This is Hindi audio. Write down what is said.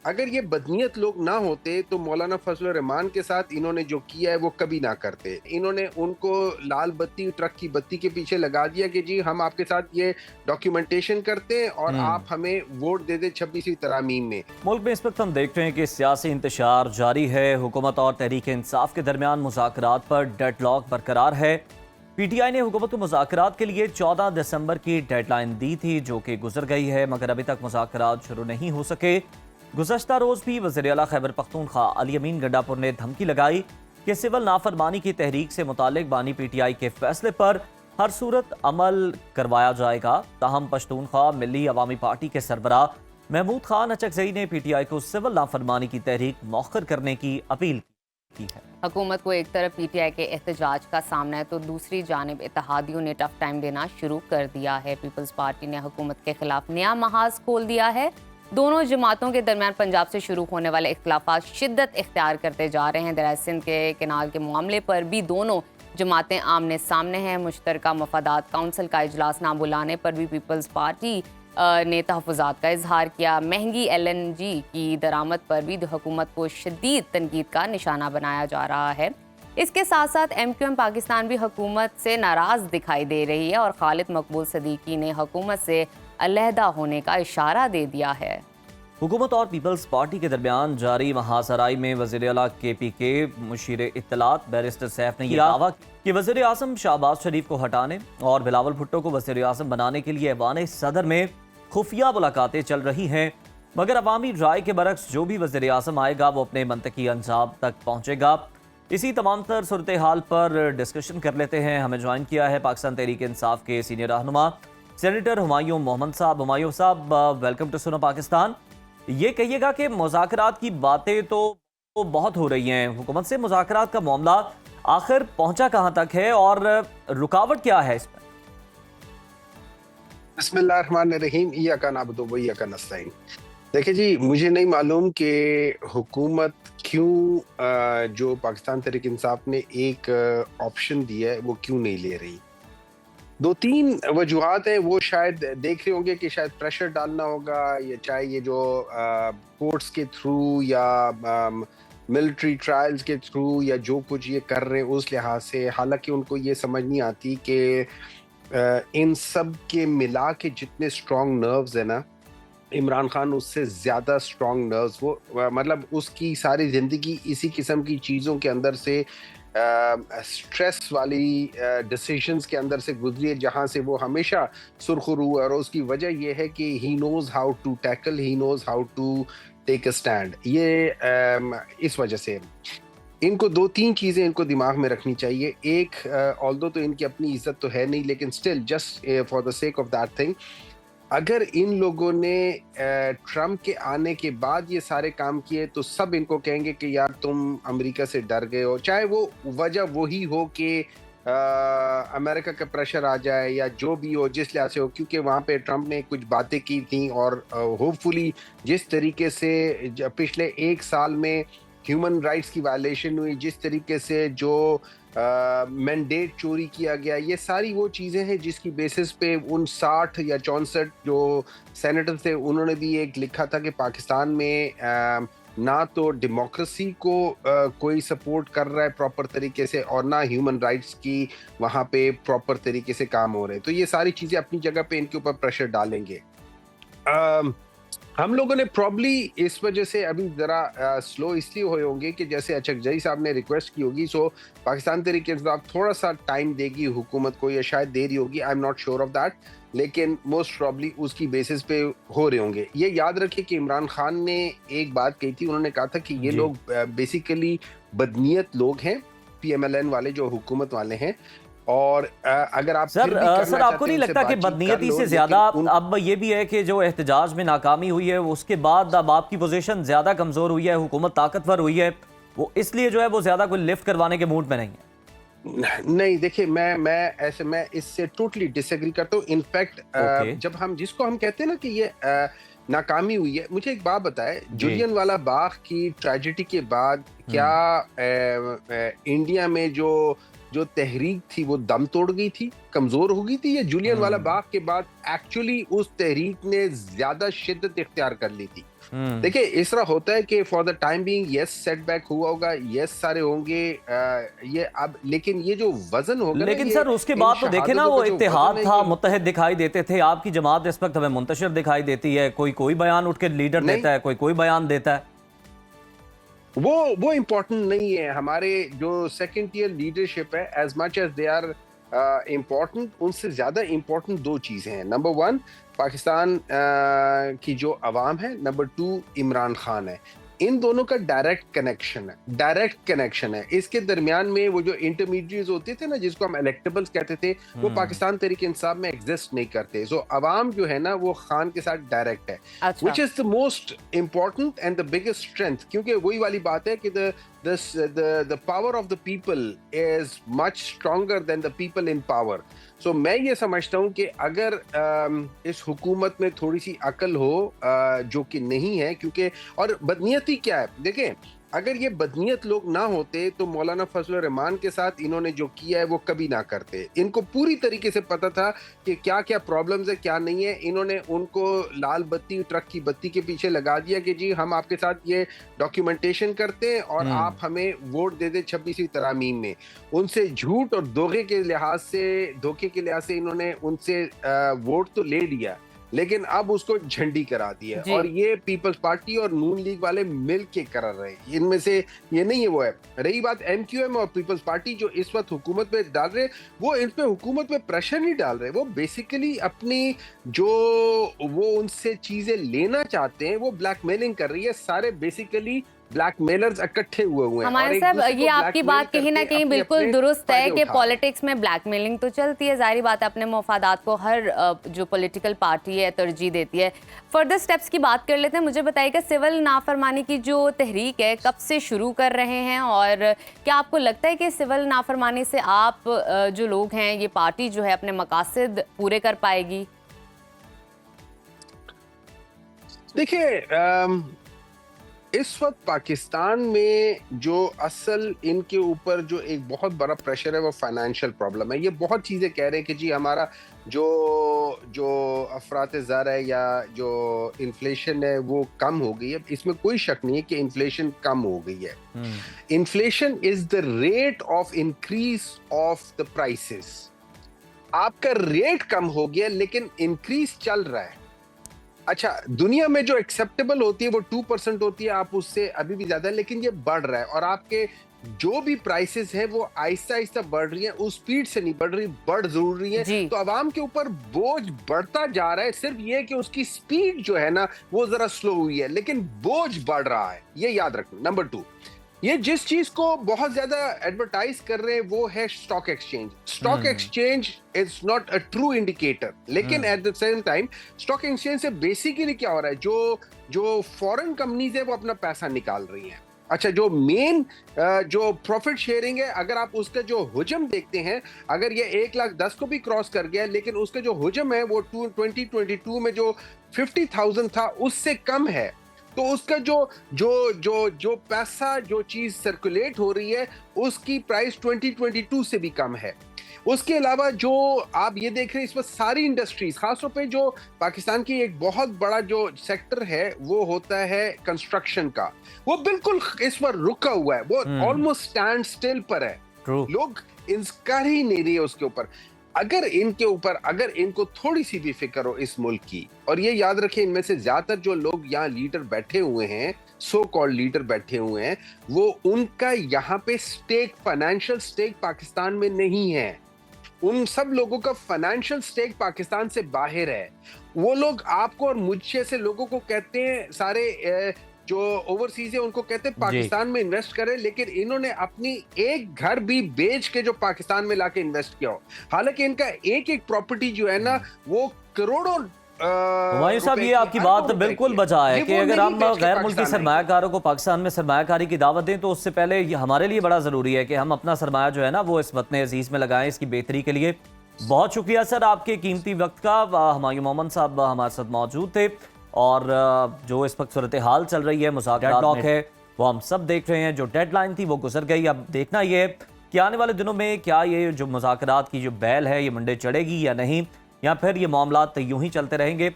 अगर ये बदनीयत लोग ना होते तो मौलाना फजल रहमान के साथ इन्होंने जो किया है वो कभी ना करते। इन्होंने उनको लाल बत्ती, ट्रक की बत्ती के पीछे लगा दिया कि जी हम आपके साथ ये डॉक्यूमेंटेशन करते हैं और आप हमें वोट दे दे 26वीं तरमीम में। मुल्क में इस वक्त हम देखते हैं कि सियासी इंतशार जारी है। हुकूमत और तहरीक इंसाफ के दरमियान मुज़ाकरात पर डेडलॉक बरकरार है। पीटीआई ने हुकूमत को मुज़ाकरात के लिए 14 दिसंबर की डेडलाइन दी थी, जो कि गुजर गई है, मगर अभी तक मुज़ाकरात शुरू नहीं हो सके। गुज़श्ता रोज़ भी वज़ीर आला खैबर पख्तूनख्वा अली अमीन गंडापुर ने धमकी लगाई कि सिविल नाफरमानी की तहरीक से मुतालिक बानी पीटीआई के फैसले पर हर सूरत अमल करवाया जाएगा। ताहम पश्तूनख्वा मिली अवामी पार्टी के सरबराह महमूद खान अचकजई ने पीटीआई को सिविल नाफरमानी की तहरीक मौखर करने की अपील की है। हुकूमत को एक तरफ पीटीआई के एहतजाज का सामना है तो दूसरी जानिब इत्तेहादियों ने टफ टाइम देना शुरू कर दिया है। पीपल्स पार्टी ने हुकूमत के खिलाफ नया महाज खोल दिया है। दोनों जमातों के दरमियान पंजाब से शुरू होने वाले इख्तलाफात शिद्दत इख्तियार करते जा रहे हैं। दरियाए सिंध के किनाल के मामले पर भी दोनों जमातें आमने सामने हैं। मुश्तरका मफादात काउंसिल का इजलास ना बुलाने पर भी पीपल्स पार्टी ने तहफ़्फ़ुज़ात का इजहार किया। महंगी LNG की दरामद पर भी हुकूमत को शदीद तनकीद का निशाना बनाया जा रहा है। इसके साथ साथ MQM पाकिस्तान भी हुकूमत से नाराज़ दिखाई दे रही है और खालिद मकबूल सदीकी ने हुकूमत से अलहदा होने का इशारा दे दिया है। हुकूमत और पीपल्स पार्टी के दरमियान जारी महासराई में वज़ीर आला KPK मुशीर इत्तलात बैरिस्टर सैफ ने यह दावा कि वज़ीर आज़म शहबाज शरीफ को हटाने और बिलावल भुट्टो को वज़ीर आज़म बनाने के लिए ऐवान सदर में खुफिया मुलाकातें चल रही हैं, मगर अवामी राय के बरक्स जो भी वज़ीर आज़म आएगा वो अपने मंतकी अंजाम तक पहुँचेगा। इसी तमाम तर सूरत हाल पर डिस्कशन कर लेते हैं। हमें ज्वाइन किया है पाकिस्तान तहरीक इंसाफ के सीनियर रहनुमा सेनेटर हुमायूं मोहम्मद साहब। हुमायूं साहब, वेलकम टू सुनो पाकिस्तान। ये कहिएगा कि मुज़ाकरात की बातें तो बहुत हो रही हैं, हुकूमत से मुज़ाकरात का मामला आखिर पहुंचा कहां तक है और रुकावट क्या है इसमें? बिस्मिल्लाहिर्रहमानिर्रहीम, इय्याका नअबुदु व इय्याका नस्तईन। देखिए जी, मुझे नहीं मालूम कि हुकूमत क्यों जो पाकिस्तान तहरीक इंसाफ ने एक ऑप्शन दिया है वो क्यों नहीं ले रही। दो तीन वजूहात हैं। वो शायद देख रहे होंगे कि शायद प्रेशर डालना होगा, या चाहे ये जो कोर्ट्स के थ्रू या मिलिट्री ट्रायल्स के थ्रू या जो कुछ ये कर रहे हैं उस लिहाज से। हालांकि उनको ये समझ नहीं आती कि इन सब के मिला के जितने स्ट्रॉन्ग नर्व्स है ना, इमरान खान उससे ज़्यादा स्ट्रॉन्ग नर्व्स, वो मतलब उसकी सारी ज़िंदगी इसी किस्म की चीज़ों के अंदर से, स्ट्रेस वाली डिसीजंस के अंदर से गुजरी है, जहाँ से वो हमेशा सुरखरू है। और उसकी वजह यह है कि he knows how to tackle, he knows how to take a stand. ये इस वजह से इनको दो तीन चीज़ें इनको दिमाग में रखनी चाहिए। एक, ऑल्दो तो इनकी अपनी इज्जत तो है नहीं, लेकिन still just for the sake of that thing, अगर इन लोगों ने ट्रम्प के आने के बाद ये सारे काम किए तो सब इनको कहेंगे कि यार तुम अमेरिका से डर गए हो। चाहे वो वजह वही हो कि अमेरिका का प्रेशर आ जाए या जो भी हो, जिस लिहाज से हो, क्योंकि वहाँ पे ट्रम्प ने कुछ बातें की थी और होपफुली जिस तरीके से पिछले एक साल में ह्यूमन राइट्स की वायलेशन हुई, जिस तरीके से जो मैंडेट चोरी किया गया, ये सारी वो चीज़ें हैं जिसकी बेसिस पे उन 60 या 64 जो सेनेटर थे उन्होंने भी एक लिखा था कि पाकिस्तान में ना तो डेमोक्रेसी को कोई सपोर्ट कर रहा है प्रॉपर तरीके से और ना ह्यूमन राइट्स की वहाँ पे प्रॉपर तरीके से काम हो रहे हैं। तो ये सारी चीज़ें अपनी जगह पे इनके ऊपर प्रेशर डालेंगे। हम लोगों ने प्रॉब्ली इस वजह से अभी ज़रा स्लो इसलिए हुए होंगे कि जैसे अचकजई साहब ने रिक्वेस्ट की होगी, सो पाकिस्तान तहरीक इंसाफ थोड़ा सा टाइम देगी हुकूमत को, या शायद दे रही होगी, I am not sure of that, लेकिन मोस्ट प्रॉब्ली उसकी बेसिस पे हो रहे होंगे। ये याद रखिए कि इमरान खान ने एक बात कही थी, उन्होंने कहा था कि ये लोग बेसिकली बदनीयत लोग हैं, PMLN वाले जो हुकूमत वाले हैं। और अगर आप सर आपको नहीं लगता कि बदनीयती से ज्यादा अब ये भी है कि जो एहतजाज में नाकामी हुई है उसके बाद अब आपकी पोजीशन ज्यादा कमजोर हुई है, हुकूमत ताकतवर हुई है, वो इसलिए जो है वो ज्यादा कोई लिफ्ट करवाने के मूड में नहीं है? नहीं, देखिए मैं इससे टोटली डिसएग्री करता हूँ। इनफैक्ट जब हम जिसको हम कहते हैं ना कि ये नाकामी हुई है, मुझे एक बात बताए, जुलियन वाला बाग की ट्रेजेडी के बाद क्या इंडिया में जो तहरीक थी वो दम तोड़ गई थी, कमजोर हो गई थी, या जुलियन वाला बाग के बाद एक्चुअली उस तहरीक ने ज्यादा शिद्दत इख्तियार कर ली थी? देखिए इस तरह होता है कि for the time being yes setback हुआ होगा, यस सारे होंगे, ये अब लेकिन ये जो वजन होगा ना, लेकिन ये सर उसके इन बाद तो देखे ना, शहादतों वो का जो इत्तेहाद वजन है था, ये मुत्तहिद दिखाई देते थे। आपकी जमात इस वक्त हमें मुंतशिर दिखाई देती है, कोई कोई बयान उठ के लीडर नहीं, देता है, कोई कोई बयान देता है। वो इम्पोर्टेंट नहीं है। हमारे जो सेकंड टियर लीडरशिप है, as much as they are important, उनसे ज्यादा इम्पोर्टेंट दो चीजें हैं। नंबर वन पाकिस्तान की जो अवाम है, नंबर टू इमरान खान है। इन दोनों का डायरेक्ट कनेक्शन है। इसके दरमियान में वो जो इंटरमीडिएट्स होते थे ना, जिसको हम इलेक्टेबल्स कहते थे, वो पाकिस्तान तहरीक इंसाफ में एग्जिस्ट नहीं करते। सो अवाम जो है ना, वो खान के साथ डायरेक्ट है, अच्छा। Which is the most important and the biggest strength. क्योंकि वही वाली बात है कि the power of the people is much stronger than the people in power. So मैं ये समझता हूँ कि अगर इस हुकूमत में थोड़ी सी अकल हो, जो कि नहीं है, क्योंकि और बदनीयती क्या है, देखें अगर ये बदनीयत लोग ना होते तो मौलाना फजलुर रहमान के साथ इन्होंने जो किया है वो कभी ना करते। इनको पूरी तरीके से पता था कि क्या क्या प्रॉब्लम्स है, क्या नहीं है। इन्होंने उनको लाल बत्ती, ट्रक की बत्ती के पीछे लगा दिया कि जी हम आपके साथ ये डॉक्यूमेंटेशन करते हैं और आप हमें वोट दे दे 26वीं तरमीम में। उनसे झूठ और धोखे के लिहाज से इन्होंने उनसे वोट तो ले लिया, लेकिन अब उसको झंडी करा दिया। और ये पीपल्स पार्टी और नून लीग वाले मिल के कर रहे हैं, इनमें से ये नहीं है वो है। रही बात MQM और पीपल्स पार्टी जो इस वक्त हुकूमत पे डाल रहे, वो इन पे हुकूमत पे प्रेशर नहीं डाल रहे, वो बेसिकली अपनी जो वो उनसे चीजें लेना चाहते हैं वो ब्लैकमेलिंग कर रही है। सारे बेसिकली ब्लैकमेलर्स इकट्ठे हुए हैं। हमारे साहब, ये आपकी बात कहीं ना कहीं बिल्कुल दुरुस्त है कि पॉलिटिक्स में ब्लैकमेलिंग तो चलती है, जाहिर बात है अपने मफादात को हर जो पॉलिटिकल पार्टी है तरजीह देती है। फर्दर स्टेप्स की बात कर लेते हैं। मुझे बताइएगा सिविल नाफरमानी की जो तहरीक है कब से शुरू कर रहे हैं, और क्या आपको लगता है कि सिविल नाफरमानी से आप जो लोग हैं, ये पार्टी जो है अपने मकासद पूरे कर पाएगी? देखिए इस वक्त पाकिस्तान में जो असल इनके ऊपर जो एक बहुत बड़ा प्रेशर है वो फाइनेंशियल प्रॉब्लम है। ये बहुत चीज़ें कह रहे हैं कि जी हमारा जो अफरात ज़र है या जो इन्फ्लेशन है वो कम हो गई है। इसमें कोई शक नहीं है कि इन्फ्लेशन कम हो गई है। Inflation is the rate of increase of the prices. आपका रेट कम हो गया लेकिन इंक्रीज चल रहा है। अच्छा, दुनिया में जो एक्सेप्टेबल होती है वो 2% होती है, आप उससे अभी भी ज्यादा है, लेकिन ये बढ़ रहा है। और आपके जो भी प्राइसेस है वो आहिस्ता आहिस्ता बढ़ रही है, उस स्पीड से नहीं बढ़ रही, बढ़ जरूर रही है। तो आवाम के ऊपर बोझ बढ़ता जा रहा है, सिर्फ ये कि उसकी स्पीड जो है ना वो जरा स्लो हुई है, लेकिन बोझ बढ़ रहा है, ये याद रखना। नंबर 2, ये जिस चीज को बहुत ज्यादा एडवर्टाइज कर रहे हैं वो है stock exchange. Stock exchange is not a true indicator, लेकिन at the same time stock exchange से बेसिकली क्या हो रहा है, जो फॉरेन कंपनीज है वो अपना पैसा निकाल रही हैं। अच्छा, जो मेन जो प्रॉफिट शेयरिंग है, अगर आप उसका जो हुजम देखते हैं, अगर ये 1,10,000 को भी क्रॉस कर गया, लेकिन उसका जो हुजम है वो 2022 में जो 50,000 था उससे कम है। तो उसका जो पैसा, जो चीज सर्कुलेट हो रही है, उसकी प्राइस 2022 से भी कम है। उसके अलावा जो आप ये देख रहे हैं इस वक्त सारी इंडस्ट्रीज, खासतौर पे जो पाकिस्तान की एक बहुत बड़ा जो सेक्टर है वो होता है कंस्ट्रक्शन का, वो बिल्कुल इस पर रुका हुआ है, वो ऑलमोस्ट स्टैंड स्टिल पर है। लोग कर ही नहीं रहे उसके ऊपर। अगर इनको थोड़ी सी भी फिक्र हो इस मुल्क की, और ये याद रखें इनमें से ज्यादातर जो लोग यहाँ लीडर बैठे हुए हैं, सो कॉल्ड लीडर बैठे हुए हैं, वो उनका यहाँ पे फाइनेंशियल स्टेक पाकिस्तान में नहीं है। उन सब लोगों का फाइनेंशियल स्टेक पाकिस्तान से बाहर है। वो लोग आपको और मुझ जैसे लोगों को कहते हैं, सारे जो ओवरसीज है उनको कहते हैं पाकिस्तान में इन्वेस्ट करें, लेकिन इन्होंने अपनी एक घर भी बेच के जो पाकिस्तान में लाके इन्वेस्ट किया हो। हालांकि इनका एक प्रॉपर्टी जो है ना वो करोड़ों। हुमायूं साहब, ये आपकी बात बिल्कुल बचा है कि अगर हम गैर मुल्की सरमायाकारों को पाकिस्तान में सरमायाकारी की दावत दें तो उससे पहले हमारे लिए बड़ा ज़रूरी है कि हम अपना सरमाया जो है ना वो इस वतन अजीज़ में लगाएं, इसकी बेहतरी के लिए। बहुत शुक्रिया सर आपके कीमती वक्त का। हुमायूं मोहम्मद साहब हमारे साथ मौजूद थे, और जो इस वक्त सूरत हाल चल रही है, मुज़ाकरात टॉक है, वो हम सब देख रहे हैं। जो डेडलाइन थी वो गुजर गई। अब देखना ये है कि आने वाले दिनों में क्या ये जो मुज़ाकरात की जो बैल है ये मंडे चढ़ेगी या नहीं, या फिर ये मामला यूं ही चलते रहेंगे।